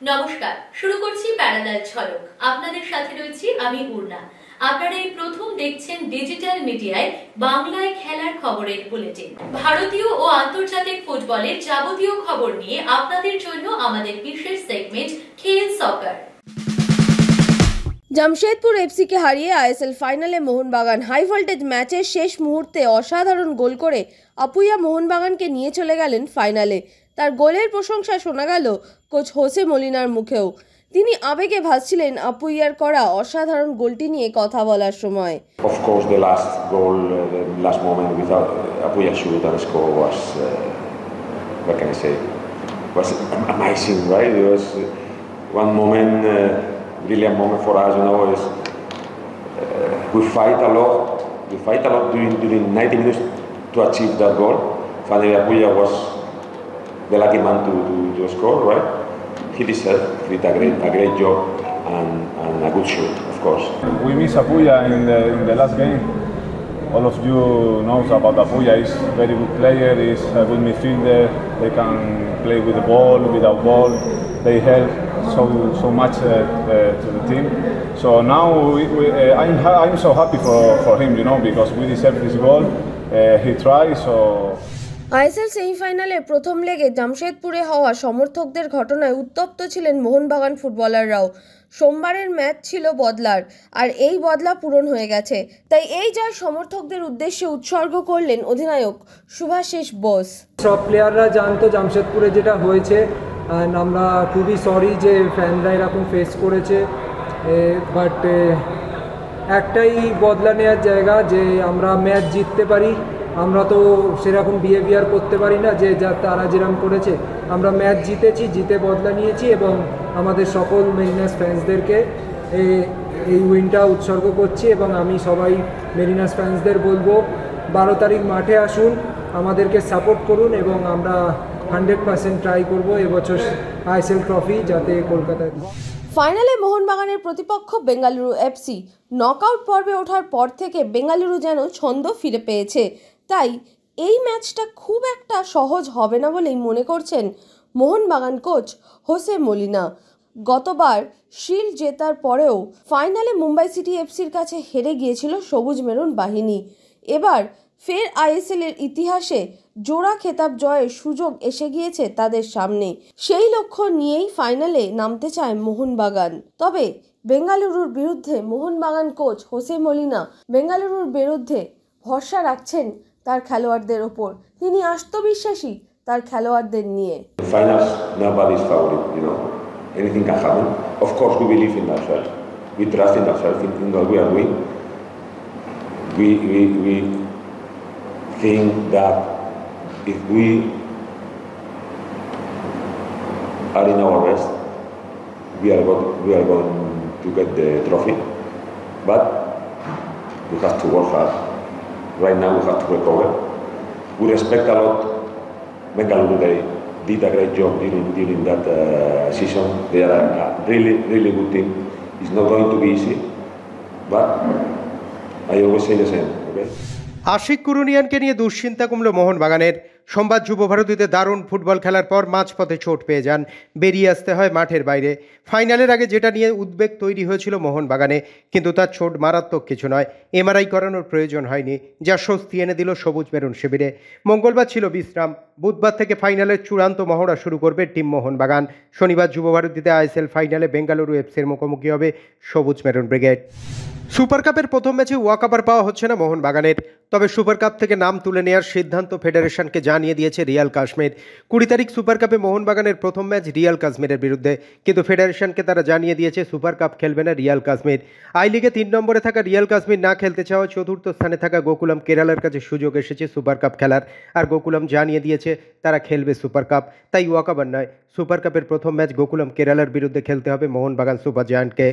নমস্কার, শুরু করছি প্যারালাল ঝলক। আপনাদের সাথে রয়েছি আমি পূর্ণা। আপনারা এই প্রথম দেখছেন ডিজিটাল মিডিয়ায় বাংলায় খেলার খবরের বুলেটিন। ভারতীয় ও আন্তর্জাতিক ফুটবলের যাবতীয় খবর নিয়ে আপনাদের জন্য আমাদের বিশেষ সেগমেন্ট খেল সকার। জামশেদপুর এফসিকে হারিয়ে আইএসএল ফাইনালে মোহনবাগান। হাই ভোল্টেজ ম্যাচের শেষ মুহূর্তে অসাধারণ গোল করে আপুইয়া মোহনবাগানকে নিয়ে চলে গেলেন ফাইনালে। তার গোলের প্রশংসা শোনা গেল কোচ হোসে মলিনার মুখেও। তিনি আবেগে ভাসছিলেন আপুইয়ার করা অসাধারণ গোলটি নিয়ে কথা বলার সময়। Of course, the last goal, the last moment without Apuya shoot and score was, what can I say, was amazing, right? It was one moment, brilliant moment for us. You know, is we fight a lot during 90 minutes to achieve that goal. Finally, Apuya was the lucky man to score, right? He did a great job and a good shoot, of course. We miss Apuya in the last game. All of you knows about Apuya. He's a very good player. He's a good midfielder. They can play with the ball, without ball. They help so much to the team. So now I'm so happy for him, you know, because we deserve this goal. He tried, so. ISL সেমিফাইনালের প্রথম লেগে জামশেদপুরে হওয়া সমর্থকদের ঘটনায় উত্তপ্ত ছিলেন মোহনবাগান ফুটবলাররাও। সোমবারের match ছিল বদলার, আর এই বদলা পূরণ হয়ে গেছে। তাই এই জয় সমর্থকদের উদ্দেশ্যে উৎসর্গ করলেন অধিনায়ক শুভাশিস বোস। সব প্লেয়াররা জানতো জামশেদপুরে যেটা হয়েছে, আমরা খুবই সরি যে ফ্যানরা এরকম ফেস করেছে, বাট একটাই বদলা নেওয়ার জায়গা যে আমরা ম্যাচ জিততে পারি। আমরা তো সেরকম বিহেভিয়ার করতে পারি না যে তারা যেরকম করেছে। আমরা ম্যাচ জিতে বদলা নিয়েছি এবং আমাদের সকল মেরিনাস ফ্যান্সদেরকে এই উইনটা উৎসর্গ করছি। এবং আমি সবাই মেরিনাস ফ্যান্সদের বলবো 12 তারিখ মাঠে আসুন, আমাদেরকে সাপোর্ট করুন এবং আমরা 100% ট্রাই করবো এবছর আইএসএল ট্রফি যাতে কলকাতায়। ফাইনালে মোহনবাগানের প্রতিপক্ষ বেঙ্গালুরু এফসি। নকআউট পর্বে ওঠার পর থেকে বেঙ্গালুরু যেন ছন্দ ফিরে পেয়েছে। তাই এই ম্যাচটা খুব একটা সহজ হবে না বলেই মনে করছেন মোহনবাগান কোচ হোসে মলিনা। গতবার শিল্ড জেতার পরেও ফাইনালে মুম্বাই সিটি এফসির কাছে হেরে গিয়েছিল সবুজ মেরুন বাহিনী। এবার ফের আইএসএল এর ইতিহাসে জোড়া খেতাব জয়ের সুযোগ এসে গিয়েছে তাদের সামনে। সেই লক্ষ্য নিয়েই ফাইনালে নামতে চায় মোহনবাগান। তবে বেঙ্গালুরুর বিরুদ্ধে মোহনবাগান কোচ হোসে মলিনা বেঙ্গালুরুর বিরুদ্ধে ভরসা রাখছেন তার খেলোয়াড়দের ওপর। তিনি আত্মবিশ্বাসী তার খেলোয়াড়দের নিয়ে। Finals, nobody's favorite, you know. Anything can happen. Of course, we believe in ourselves. We trust in ourselves, in what we are doing. We think that if we are in our best, we are going to get the trophy. But we have to work hard. Right now we have to recover. We respect a lot Bengaluru. They did a great job during that season. They are a really good team. It's not going to be easy, but I always say the same, okay? Ashiq কুরুনিয়ানকে নিয়ে দুশ্চিন্তা কমল মোহনবাগানের। সোমবার যুব ভারতীতে দারুণ football খেলার পর মাঝপথে চোট পেয়ে যান, বেরিয়ে আসতে হয় মাঠের বাইরে। ফাইনালের আগে যেটা নিয়ে উদ্বেগ তৈরি হয়েছিল মোহনবাগানে, কিন্তু তার চোট মারাত্মক কিছু নয়। এমআরআই করানোর প্রয়োজন হয়নি, যা স্বস্তি এনে দিল সবুজ মেরুন শিবিরে। মঙ্গলবার ছিল বিশ্রাম। বুধবার থেকে ফাইনালের চূড়ান্ত মহড়া শুরু করবে টিম মোহনবাগান। শনিবার যুব ভারতীতে আইএসএল ফাইনালে বেঙ্গালুরু এফসির মুখোমুখি হবে সবুজ মেরুন ব্রিগেড। সুপার কাপের প্রথম ম্যাচে ওয়াকওভার পাওয়া হচ্ছে না মোহনবাগানের। তবে সুপার কাপ থেকে নাম তুলে নেওয়ার সিদ্ধান্ত ফেডারেশনকে জানিয়ে দিয়েছে রিয়াল কাশ্মীর। 20 তারিখ সুপার কাপে মোহনবাগানের প্রথম ম্যাচ রিয়াল কাশ্মীরের বিরুদ্ধে, কিন্তু ফেডারেশনকে তারা জানিয়ে দিয়েছে সুপার কাপ খেলবে না রিয়াল কাশ্মীর। আই লিগে 3 নম্বরে থাকা রিয়াল কাশ্মীর না খেলতে চাওয়া 4র্থ স্থানে থাকা গোকুলাম কেরালার কাছে সুযোগ এসেছে সুপার কাপ খেলার, আর গোকুলাম জানিয়ে দিয়েছে তারা খেলবে সুপার কাপ। তাই ওয়াকওভার নয়, সুপার কাপের প্রথম ম্যাচ গোকুলাম কেরালার বিরুদ্ধে খেলতে হবে মোহনবাগান সুপার জায়ান্টকে।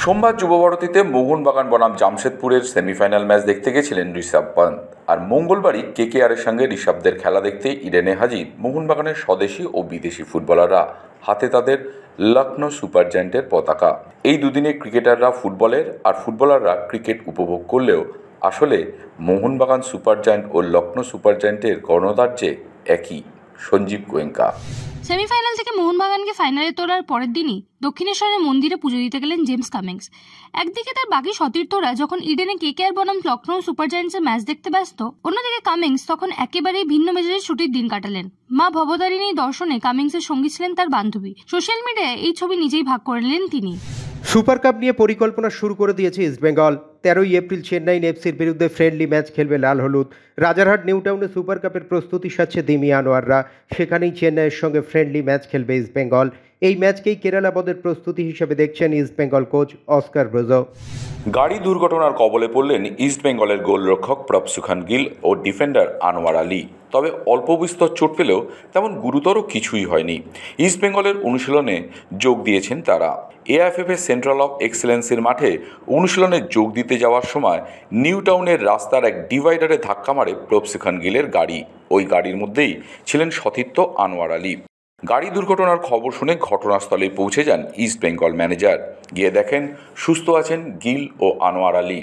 সোমবার যুব ভারতীতে মোহনবাগান বনাম জামশেদপুরের সেমিফাইনাল ম্যাচ দেখতে গেছিলেন ঋষভ পান্ত। আর মঙ্গলবারই কেকেআরের সঙ্গে ঋষভদের খেলা দেখতে ইডেনে হাজির মোহনবাগানের স্বদেশি ও বিদেশি ফুটবলাররা। হাতে তাদের লখনৌ সুপার জায়ান্টের পতাকা। এই দুদিনে ক্রিকেটাররা ফুটবলের আর ফুটবলাররা ক্রিকেট উপভোগ করলেও আসলে মোহনবাগান সুপার জায়ান্ট ও লখনৌ সুপার জায়ান্টের কর্ণধার যে একই। সঞ্জীব গোয়েঙ্কা। সেমিফাইনাল থেকে মোহনবাগানকে ফাইনালে তোলার পরের দিনই দক্ষিণেশ্বরের মন্দিরে পুজো দিতে গেলেন জেমস কামিংস। একদিকে তার বাকি সতীর্থরা যখন ইডেনে কেকেআর বনাম লখনৌ সুপার জায়ান্টসের ম্যাচ দেখতে ব্যস্ত, অন্যদিকে কামিংস তখন একেবারেই ভিন্ন মেজাজের ছুটির দিন কাটালেন। মা ভবতারিণী দর্শনে কামিংসের সঙ্গী ছিলেন তার বান্ধবী। সোশ্যাল মিডিয়ায় এই ছবি নিজেই ভাগ করে নিলেন তিনি। সুপার কাপ নিয়ে পরিকল্পনা শুরু করে দিয়েছে ইস্টবেঙ্গল। 13ই এপ্রিল চেন্নাইন এফসির বিরুদ্ধে ফ্রেন্ডলি ম্যাচ খেলবে লাল হলুদ। রাজারহাট নিউ টাউনে সুপার কাপের প্রস্তুতি সারছে দিমি আনোয়াররা। সেখানেই চেন্নাইয়ের সঙ্গে ফ্রেন্ডলি ম্যাচ খেলবে ইস্টবেঙ্গল। এই ম্যাচকেই কেরালা পদের প্রস্তুতি হিসেবে দেখছেন ইস্টবেঙ্গল কোচ অস্কার ব্রুজো। গাড়ি দুর্ঘটনার কবলে পড়লেন ইস্টবেঙ্গলের গোলরক্ষক প্রভসুখান গিল ও ডিফেন্ডার আনোয়ার আলী। তবে অল্প বিস্তর চোট পেলেও তেমন গুরুতর কিছুই হয়নি। ইস্টবেঙ্গলের অনুশীলনে যোগ দিয়েছেন তারা। এআইএফএফের সেন্ট্রাল অফ এক্সেলেন্সের মাঠে অনুশীলনে যোগ দিতে যাওয়ার সময় নিউ টাউনের রাস্তার এক ডিভাইডারে ধাক্কা মারে প্রভসুখান গিলের গাড়ি। ওই গাড়ির মধ্যেই ছিলেন সতীর্থ আনোয়ার আলী। গাড়ি দুর্ঘটনার খবর শুনে ঘটনাস্থলে পৌঁছে যান ইস্টবেঙ্গল ম্যানেজার। গিয়ে দেখেন সুস্থ আছেন গিল ও আনোয়ার আলী।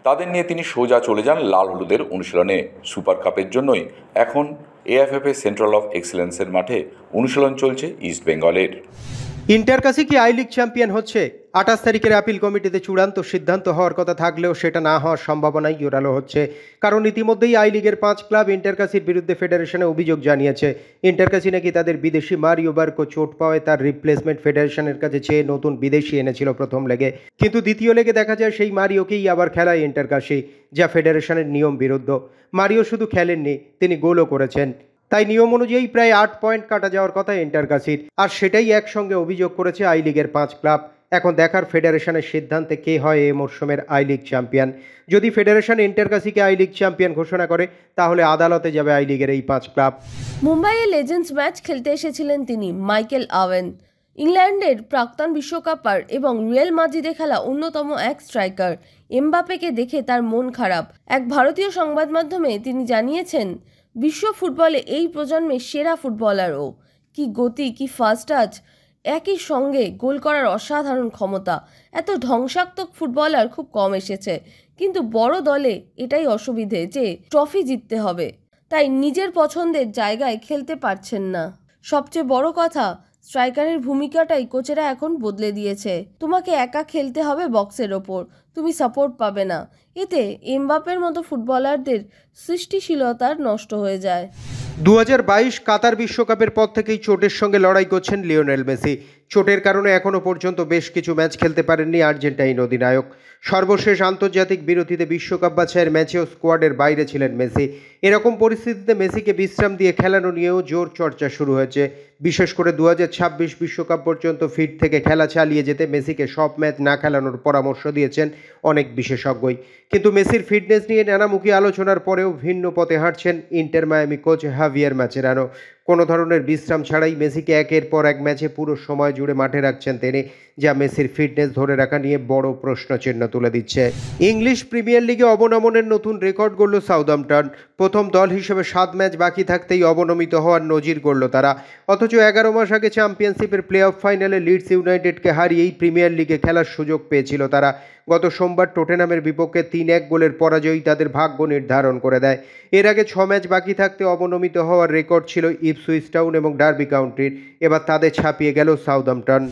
তাদের নিয়ে তিনি সোজা চলে যান লাল হলুদের অনুশীলনে। সুপার কাপের জন্যই এখন এআইএফএফের সেন্ট্রাল অফ এক্সেলেন্সের মাঠে অনুশীলন চলছে ইস্টবেঙ্গলের। ইন্টারকাশি কি আই লিগ চ্যাম্পিয়ন হচ্ছে? 28 তারিখের আপিল কমিটিতে চূড়ান্ত সিদ্ধান্ত হওয়ার কথা থাকলেও সেটা না হওয়ার সম্ভাবনাই জোরালো হচ্ছে। কারণ ইতিমধ্যেই আই লিগের 5 ক্লাব ইন্টারকাশির বিরুদ্ধে ফেডারেশনে অভিযোগ জানিয়েছে। ইন্টারকাশি নাকি তাদের বিদেশি মারিও বার্কো চোট পাওয়ায় তার রিপ্লেসমেন্ট ফেডারেশনের কাছে চেয়ে নতুন বিদেশি এনেছিল প্রথম লেগে, কিন্তু দ্বিতীয় লেগে দেখা যায় সেই মারিওকেই আবার খেলায় ইন্টারকাশি, যা ফেডারেশনের নিয়ম বিরুদ্ধ। মারিও শুধু খেলেননি, তিনি গোলও করেছেন। তাই নিয়ম অনুযায়ী প্রায় 8 পয়েন্ট কাটা যাওয়ার কথা ইন্টারকাশির, আর সেটাই একসঙ্গে অভিযোগ করেছে আই লিগের 5 ক্লাব। এখন দেখার ফেডারেশনের সিদ্ধান্তে কে হয় এই মরশুমের আই লিগ চ্যাম্পিয়ন। যদি ফেডারেশন ইন্টারকাশিকে আই লিগ চ্যাম্পিয়ন ঘোষণা করে তাহলে আদালতে যাবে আই লিগের এই 5 ক্লাব। মুম্বাইয়ে লেজেন্ডস ম্যাচ খেলতে এসেছিলেন তিনি মাইকেল ওয়েন। ইংল্যান্ডের প্রাক্তন বিশ্বকাপার এবং রিয়াল মাদ্রিদে খেলা অন্যতম এক স্ট্রাইকার। এমবাপেকে দেখে তার মন খারাপ। এক ভারতীয় সংবাদ মাধ্যমে তিনি জানিয়েছেন, বিশ্ব ফুটবলে এই প্রজন্মের সেরা ফুটবলারও। কি গতি, কি ফাস্ট টাচ, একই সঙ্গে গোল করার অসাধারণ ক্ষমতা। এত ধ্বংসাত্মক ফুটবলার খুব কম এসেছে, কিন্তু বড় দলে এটাই অসুবিধে যে ট্রফি জিততে হবে, তাই নিজের পছন্দের জায়গায় খেলতে পারছেন না। সবচেয়ে বড় কথা, স্ট্রাইকারের ভূমিকাটাই কোচেরা এখন বদলে দিয়েছে। তোমাকে একা খেলতে হবে বক্সের ওপর, তুমি সাপোর্ট পাবে না। এতে এমবাপের মতো ফুটবলারদের সৃষ্টিশীলতা নষ্ট হয়ে যায়। 2022 কাতার বিশ্বকাপের পর থেকেই চোটের সঙ্গে লড়াই করছেন লিওনেল মেসি। চোটের কারণে এখনও পর্যন্ত বেশ কিছু ম্যাচ খেলতে পারেননি আর্জেন্টাইন অধিনায়ক। সর্বশেষ আন্তর্জাতিক বিরতিতে বিশ্বকাপ বাছাইয়ের ম্যাচেও স্কোয়াডের বাইরে ছিলেন মেসি। এরকম পরিস্থিতিতে মেসিকে বিশ্রাম দিয়ে খেলানো নিয়েও জোর চর্চা শুরু হয়েছে। বিশেষ করে 2026 বিশ্বকাপ পর্যন্ত ফিট থেকে খেলা চালিয়ে যেতে মেসিকে সব ম্যাচ না খেলানোর পরামর্শ দিয়েছেন অনেক বিশেষজ্ঞই। কিন্তু মেসির ফিটনেস নিয়ে নানামুখী আলোচনার পরেও ভিন্ন পথে হাঁটছেন ইন্টার মায়ামি কোচ হাভিয়ার মাচেরানো। কোনো ধরনের বিশ্রাম ছাড়াই মেসিকে একের পর এক ম্যাচে পুরো সময় জুড়ে মাঠে রাখছেন তিনি, যা মেসির ফিটনেস ধরে রাখা নিয়ে বড় প্রশ্নচিহ্ন তুলে দিচ্ছে। ইংলিশ প্রিমিয়ার লিগে অবনমনের নতুন রেকর্ড গড়ল সাউদাম্পটন। প্রথম দল হিসেবে 7 ম্যাচ বাকি থাকতেই অবনমিত হওয়ার নজির গড়ল তারা। অথচ 11 মাস আগে চ্যাম্পিয়নশিপের প্লে অফ ফাইনালে লিডস ইউনাইটেডকে হারিয়েই প্রিমিয়ার লিগে খেলার সুযোগ পেয়েছিল তারা। গত সোমবার টটেনহামের বিপক্ষে 3-1 গোলের পরাজয়ই তাদের ভাগ্য নির্ধারণ করে দেয়। এর আগে 6 ম্যাচ বাকি থাকতে অবনমিত হওয়ার রেকর্ড ছিল ইপসুইচ টাউন এবং ডার্বি কাউন্টির। এবার তাদের ছাপিয়ে গেল সাউদাম্পটন।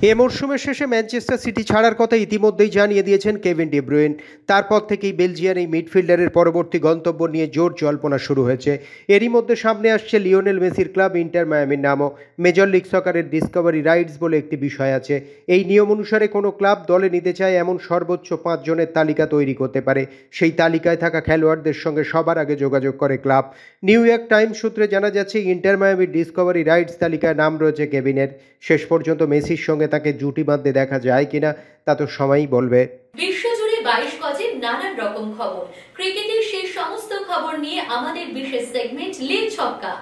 এ মরশুমের শেষে ম্যানচেস্টার সিটি ছাড়ার কথা ইতিমধ্যেই জানিয়ে দিয়েছেন কেভিন ডি ব্রুইন। তারপর থেকেই বেলজিয়ান এই মিডফিল্ডারের পরবর্তী গন্তব্য নিয়ে জোর জল্পনা শুরু হয়েছে। এরই মধ্যে সামনে আসছে লিওনেল মেসির ক্লাব ইন্টার মায়ামির নামও। মেজর লিগ সকারের ডিসকভারি রাইটস বলে একটি বিষয় আছে। এই নিয়ম অনুসারে কোনো ক্লাব দলে নিতে চায় এমন সর্বোচ্চ 5 জনের তালিকা তৈরি করতে পারে। সেই তালিকায় থাকা খেলোয়াড়দের সঙ্গে সবার আগে যোগাযোগ করে ক্লাব। নিউ ইয়র্ক টাইমস সূত্রে জানা যাচ্ছে ইন্টার মায়ামির ডিসকভারি রাইটস তালিকায় নাম রয়েছে কেভিনের। শেষ পর্যন্ত মেসির সঙ্গে তাকে জুটি বাঁধতে দেখা যায় কিনা তা তো সময়ই বলবে। বিশ্বজুড়ে 22 গজের নানান রকম খবর, ক্রিকেটের সেই সমস্ত খবর নিয়ে আমাদের বিশেষ সেগমেন্ট লিগ ছক্কা।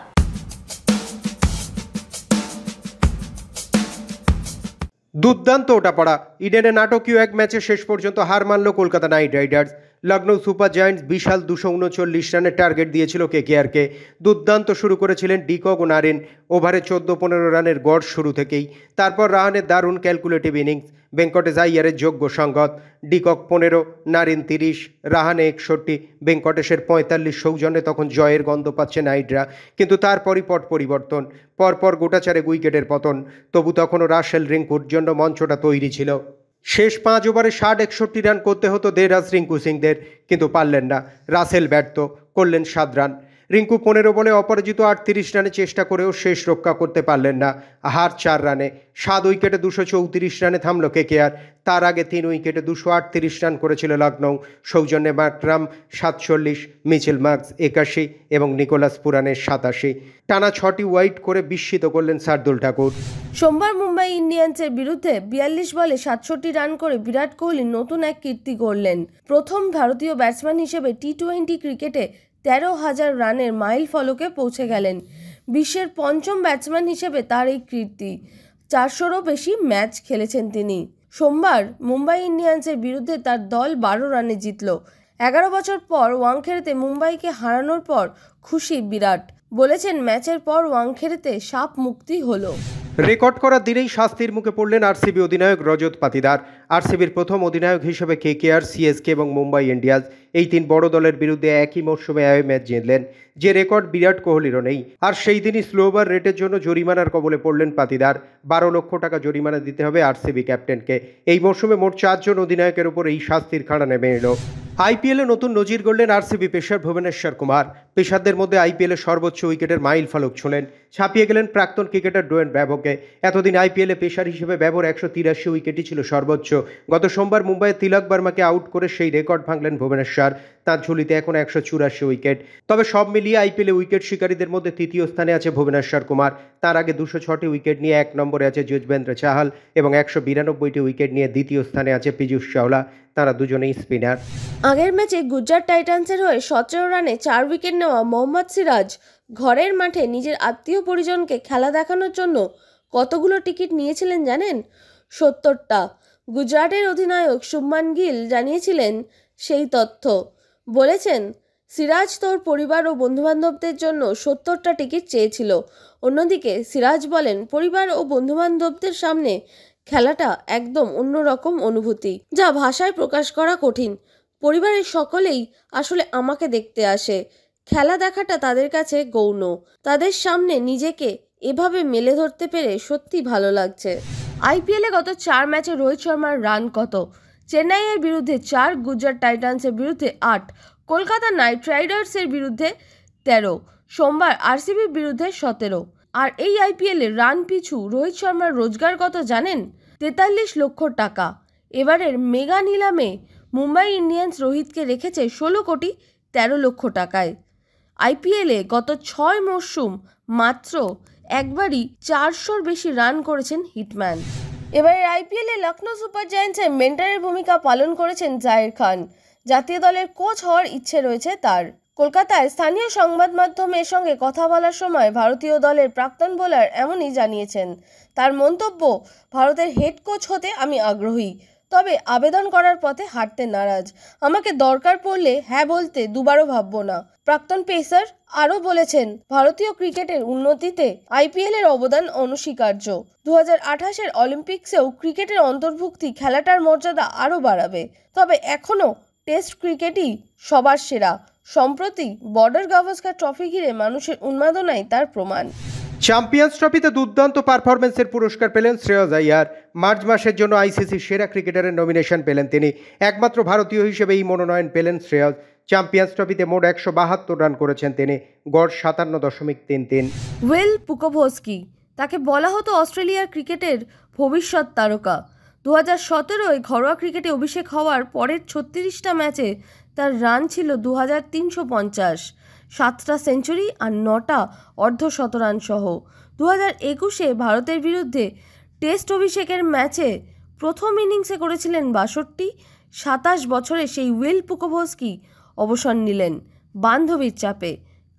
দুর্দান্ত ওঠাপড়া। ইডেনে নাটকীয় এক ম্যাচে শেষ পর্যন্ত হার মানল Kolkata Knight Riders. Lucknow Super Giants বিশাল 239 রানের টার্গেট দিয়েছিল কেকেআরকে। দুর্দান্ত শুরু করেছিলেন ডিকক ও নারিন। ওভারে 14-15 রানের গড় শুরু থেকেই। তারপর রাহানের দারুণ ক্যালকুলেটিভ ইনিংস। ভেঙ্কটেশ আইয়ারের যোগ্য সঙ্গত। ডিকক 15, নারিন 30, রাহানে 61, ভেঙ্কটেশের 45 সৌজন্যে তখন জয়ের গন্ধ পাচ্ছে নাইটরা। কিন্তু তারপরই পট পরিবর্তন, পরপর গোটাচারেক উইকেটের পতন। তবু তখনও রাসেল রিঙ্কুর জন্য মঞ্চটা তৈরি ছিল। শেষ 5 ওভারে 60-61 রান করতে হতো দেরাজ রিঙ্কু সিংদের, কিন্তু পারলেন না। রাসেল ব্যর্থ, করলেন 7 রান। রিঙ্কু 15 বলে অপরাজিত 38 রানে চেষ্টা করেও শেষ রক্ষা করতে পারলেন না। হার 4 রানে। 7 উইকেটে 234 রানে থামল কেকেআর। তার আগে 3 উইকেটে 238 রান করেছিল লখনৌ। সৌজন্যে মাকরাম 47, মিচেল মার্কস 81 এবং নিকোলাস পুরানের 87। টানা 6টি ওয়াইড করে বিস্মিত করলেন শার্দুল ঠাকুর। সোমবার মুম্বাই ইন্ডিয়ান্সের বিরুদ্ধে 42 বলে 67 রান করে বিরাট কোহলি নতুন এক কীর্তি গড়লেন। প্রথম ভারতীয় ব্যাটসম্যান হিসেবে টি-20 ক্রিকেটে 13,000 রানের মাইল ফলকে পৌঁছে গেলেন। বিশ্বের 5ম ব্যাটসম্যান হিসেবে তার এই কীর্তি। 400রও বেশি ম্যাচ খেলেছেন তিনি। সোমবার মুম্বাই ইন্ডিয়ান্সের বিরুদ্ধে তার দল 12 রানে জিতল। 11 বছর পর ওয়াংখেড়েতে মুম্বাইকে হারানোর পর খুশি বিরাট। বলেছেন, ম্যাচের পর ওয়াংখেড়েতে সাপ মুক্তি হলো। রেকর্ড করার দিনেই শাস্তির মুখে পড়লেন আরসিবি অধিনায়ক রজত পাতিদার। আরসিবির প্রথম অধিনায়ক হিসেবে কেকেআর, সিএসকে এবং মুম্বাই ইন্ডিয়ান্স এই 3 বড় দলের বিরুদ্ধে একই মরশুমে অ্যাওয়ে ম্যাচ জিতলেন, যে রেকর্ড বিরাট কোহলিরও নেই। আর সেই দিনই স্লো ওভার রেটের জন্য জরিমানার কবলে পড়লেন পাতিদার। 12 লক্ষ টাকা জরিমানা দিতে হবে আরসিবি ক্যাপ্টেনকে। এই মরশুমে মোট 4 জন অধিনায়কের উপর এই শাস্তির খাড়া নেমে এলো। আইপিএলে নতুন নজির গড়লেন আরসিবি পেসার ভুবনেশ্বর কুমার। পেসারদের মধ্যে আইপিএলে সর্বোচ্চ উইকেটের মাইল ফলক ছোঁলেন, ছাপিয়ে গেলেন প্রাক্তন ক্রিকেটার ডোয়েন ব্র্যাভোকে। এতদিন আইপিএলে পেসার হিসেবে ব্র্যাভোর 183 উইকেটই ছিল সর্বোচ্চ। গত সোমবার মুম্বাইয়ে তিলক বর্মাকে আউট করে সেই রেকর্ড ভাঙলেন ভুবনেশ্বর। তাঁর ঝুলিতে এখন 184 উইকেট। তবে সব মিলিয়ে আইপিএলে উইকেট শিকারীদের মধ্যে তৃতীয় স্থানে আছে ভুবনেশ্বর কুমার। তার আগে 206টি উইকেট নিয়ে 1 নম্বরে আছে যুজবেন্দ্র চাহাল এবং 192টি উইকেট নিয়ে দ্বিতীয় স্থানে আছে পীযূষ চাওলা। তারা দুজনেই স্পিনার। আগের ম্যাচে গুজরাট টাইটান্সের হয়ে 17 রানে 4 উইকেট নেওয়া মোহাম্মদ সিরাজ ঘরের মাঠে নিজের আত্মীয় পরিজনকে খেলা দেখানোর জন্য কতগুলো টিকিট নিয়েছিলেন জানেন? 70টা। গুজরাটের অধিনায়ক শুভমান গিল জানিয়েছিলেন সেই তথ্য। বলেছেন, সিরাজ তোর পরিবার ও বন্ধুবান্ধবদের জন্য 70টা টিকিট চেয়েছিল। অন্যদিকে সিরাজ বলেন, পরিবার ও বন্ধুবান্ধবদের সামনে খেলাটা একদম অন্যরকম অনুভূতি, যা ভাষায় প্রকাশ করা কঠিন। পরিবারের সকলেই আসলে আমাকে দেখতে আসে। খেলা দেখাটা তাদের কাছে গৌণ। তাদের সামনে নিজেকে এভাবে মেলে ধরতে পেরে সত্যি ভালো লাগছে। আইপিএলে গত 4 ম্যাচে রোহিত শর্মার রান কত? চেন্নাইয়ের বিরুদ্ধে 4, গুজরাট টাইটান্সের বিরুদ্ধে 8, কলকাতা নাইট রাইডার্সের বিরুদ্ধে 13, সোমবার আরসিবির বিরুদ্ধে 17। আর এই আইপিএলে রান পিছু রোহিত শর্মার রোজগার কত জানেন? 43 লক্ষ টাকা। এবারের মেগা নিলামে মুম্বাই ইন্ডিয়ান্স রোহিতকে রেখেছে 16 কোটি 13 লক্ষ টাকায়। আইপিএলে গত 6 মরশুম মাত্র একবারই 400-র বেশি রান করেছেন হিটম্যান। এবারের আইপিএলে লখনৌ সুপার জায়ান্টসের মেন্টরের ভূমিকা পালন করেছেন জাহির খান। জাতীয় দলের কোচ হওয়ার ইচ্ছে রয়েছে তার। কলকাতায় স্থানীয় সংবাদ মাধ্যমের সঙ্গে কথা বলার সময় ভারতীয় দলের প্রাক্তন বোলার এমনই জানিয়েছেন। তার মন্তব্য, ভারতের হেড কোচ হতে আমি আগ্রহী, তবে আবেদন করার পথে হাঁটতে নারাজ। আমাকে দরকার পড়লে হ্যাঁ বলতে দুবারও ভাববো না। প্রাক্তন পেসার আরও বলেছেন, ভারতীয় ক্রিকেটের উন্নতিতে আইপিএলের অবদান অনস্বীকার্য। 2028-এর অলিম্পিক্সেও ক্রিকেটের অন্তর্ভুক্তি খেলাটার মর্যাদা আরও বাড়াবে। তবে এখনও টেস্ট ক্রিকেটই সবার সেরা। সম্প্রতি বর্ডার গাভাস্কার ট্রফি ঘিরে মানুষের উন্মাদনাই তার প্রমাণ। চ্যাম্পিয়ন্স ট্রফিতে দুর্দান্ত পারফরমেন্সের পুরস্কার পেলেন শ্রেয়স আইয়ার। মার্চ মাসের জন্য আইসিসি সেরা ক্রিকেটারের নমিনেশন পেলেন তিনি। একমাত্র ভারতীয় হিসেবে এই মনোনয়ন পেলেন শ্রেয়স। চ্যাম্পিয়ন্স ট্রফিতে মোট 172 রান করেছেন তিনি, গড় 57.33। উইল পুকোভস্কি, তাকে বলা হতো অস্ট্রেলিয়ার ক্রিকেটের ভবিষ্যৎ তারকা। 2017-য় ঘরোয়া ক্রিকেটে অভিষেক হওয়ার পরের 36টা ম্যাচে তার রান ছিল 2350, 7টা সেঞ্চুরি আর 9টা অর্ধশতরান সহ। 2021-এ ভারতের বিরুদ্ধে টেস্ট অভিষেকের ম্যাচে প্রথম ইনিংসে করেছিলেন 62। 27 বছরে সেই উইল পুকোভস্কি অবসর নিলেন বান্ধবীর চাপে।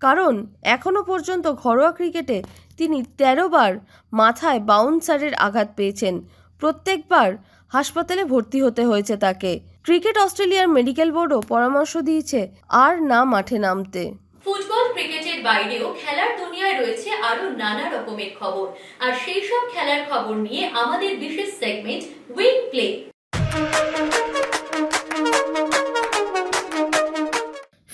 কারণ এখনও পর্যন্ত ঘরোয়া ক্রিকেটে তিনি 13 বার মাথায় বাউন্সারের আঘাত পেয়েছেন। প্রত্যেকবার হাসপাতালে ভর্তি হতে হয়েছে তাকে। ক্রিকেট অস্ট্রেলিয়ার মেডিকেল বোর্ডও পরামর্শ দিয়েছে আর না মাঠে নামতে। ফুটবল ক্রিকেটের বাইরেও খেলার দুনিয়ায় রয়েছে আরো নানা রকমের খবর, আর সেই সব খেলার খবর নিয়ে আমাদের বিশেষ segment wing play.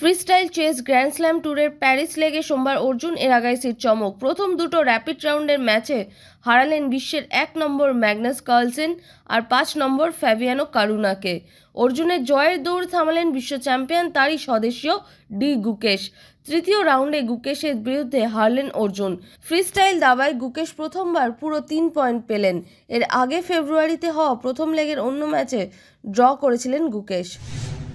Freestyle chess grand slam ট্যুরের প্যারিস লেগে সোমবার অর্জুন এরাগাইসির চমক। প্রথম দুটো র্যাপিড রাউন্ডের ম্যাচে হারালেন বিশ্বের 1 নম্বর ম্যাগনাস কার্লসেন আর 5 নম্বর ফ্যাবিয়ানো কারুনাকে। অর্জুনের জয়ের দৌড় থামালেন বিশ্ব চ্যাম্পিয়ন তারই স্বদেশীয় ডি গুকেশ। তৃতীয় রাউন্ডে গুকেশের বিরুদ্ধে হারলেন অর্জুন। ফ্রিস্টাইল দাবায় গুকেশ প্রথমবার পুরো 3 পয়েন্ট পেলেন। এর আগে ফেব্রুয়ারিতে হওয়া প্রথম লেগের অন্য ম্যাচে ড্র করেছিলেন গুকেশ।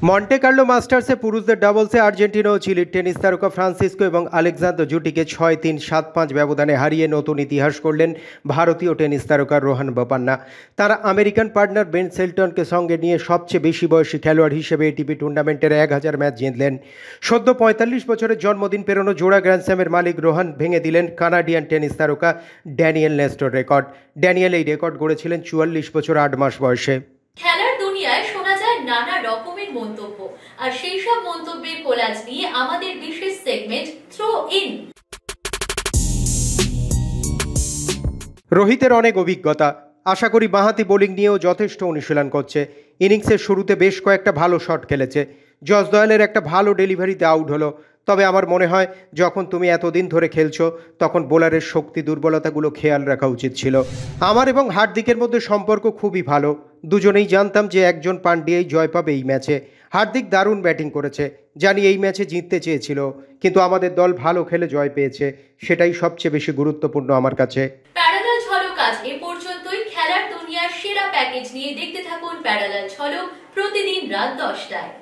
মন্টে কার্লো মাস্টার্সে পুরুষদের ডাবলসে আর্জেন্টিনা ও চিলির টেনিস তারকা ফ্রান্সিসকো এবং আলেকজান্দ্রো জুটিকে 6-3, 7-5 ব্যবধানে হারিয়ে নতুন ইতিহাস করলেন ভারতীয় টেনিস তারকা রোহান বোপান্না। তারা আমেরিকান পার্টনার বেন শেলটনকে সঙ্গে নিয়ে সবচেয়ে বেশি বয়সী খেলোয়াড় হিসেবে এটিপি টুর্নামেন্টের 1000 ম্যাচ জিতলেন। সদ্য 45 বছরের জন্মদিন পেরোনো জোড়া গ্র্যান্ডস্ল্যামের মালিক রোহান ভেঙে দিলেন কানাডিয়ান টেনিস তারকা ড্যানিয়েল নেস্টোর রেকর্ড। ড্যানিয়েল এই রেকর্ড গড়েছিলেন 44 বছর 8 মাস বয়সে। খেলার দুনিয়ায় শোনা যায় নানা রকমের মন্তব্য, আর সেই সব মন্তব্যের কোলাজ নিয়ে আমাদের বিশেষ সেগমেন্ট থ্রো ইন। রোহিতের অনেক অভিজ্ঞতা, আশা করি বাঁহাতি বোলিং নিয়েও যথেষ্ট অনুশীলন করছে। ইনিংসের শুরুতে বেশ কয়েকটা ভালো শট খেলেছে। জসদয়ালের একটা ভালো ডেলিভারিতে আউট হলো। তবে আমার মনে হয় যখন তুমি এতদিন ধরে খেলছো তখন বোলারের শক্তি দুর্বলতাগুলো খেয়াল রাখা উচিত ছিল। আমার এবং হার্দিকের মধ্যে সম্পর্ক খুবই ভালো। দুজনেই জানতাম যে একজন পান্ডিয়াই জয় পাবে এই ম্যাচে। হার্দিক দারুণ ব্যাটিং করেছে, জানি এই ম্যাচে জিততে চেয়েছিল, কিন্তু আমাদের দল ভালো খেলে জয় পেয়েছে, সেটাই সবচেয়ে বেশি গুরুত্বপূর্ণ আমার কাছে। প্যারালাল ঝলক আজ এ পর্যন্তই। খেলার দুনিয়ার সেরা প্যাকেজ নিয়ে দেখতে থাকুন প্যারালাল ঝলক প্রতিদিন রাত 10টায়।